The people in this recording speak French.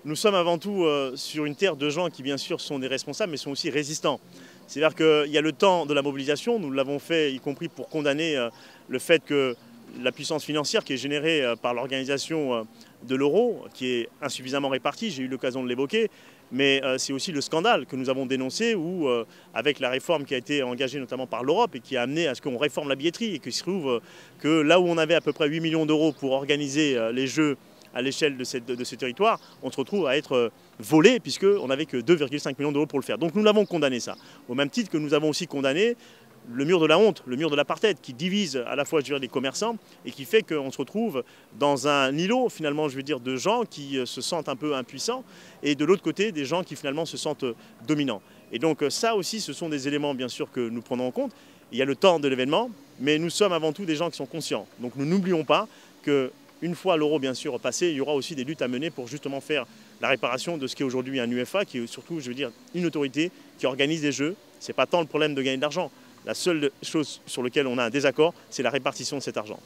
nous sommes avant tout sur une terre de gens qui bien sûr sont des responsables mais sont aussi résistants. C'est-à-dire qu'il y a le temps de la mobilisation, nous l'avons fait y compris pour condamner le fait que la puissance financière qui est générée par l'organisation de l'euro, qui est insuffisamment répartie, j'ai eu l'occasion de l'évoquer, mais c'est aussi le scandale que nous avons dénoncé où, avec la réforme qui a été engagée notamment par l'Europe et qui a amené à ce qu'on réforme la billetterie et qu'il se trouve que là où on avait à peu près 8 millions d'euros pour organiser les Jeux à l'échelle de ce territoire, on se retrouve à être volé puisqu'on n'avait que 2,5 millions d'euros pour le faire. Donc nous l'avons condamné ça. Au même titre que nous avons aussi condamné le mur de la honte, le mur de l'apartheid qui divise à la fois je veux dire, les commerçants et qui fait qu'on se retrouve dans un îlot finalement je veux dire de gens qui se sentent un peu impuissants et de l'autre côté des gens qui finalement se sentent dominants. Et donc ça aussi ce sont des éléments bien sûr que nous prenons en compte. Il y a le temps de l'événement mais nous sommes avant tout des gens qui sont conscients. Donc nous n'oublions pas que une fois l'euro bien sûr passé, il y aura aussi des luttes à mener pour justement faire la réparation de ce qui est aujourd'hui un UEFA, qui est surtout, je veux dire, une autorité qui organise des jeux. Ce n'est pas tant le problème de gagner de l'argent. La seule chose sur laquelle on a un désaccord, c'est la répartition de cet argent.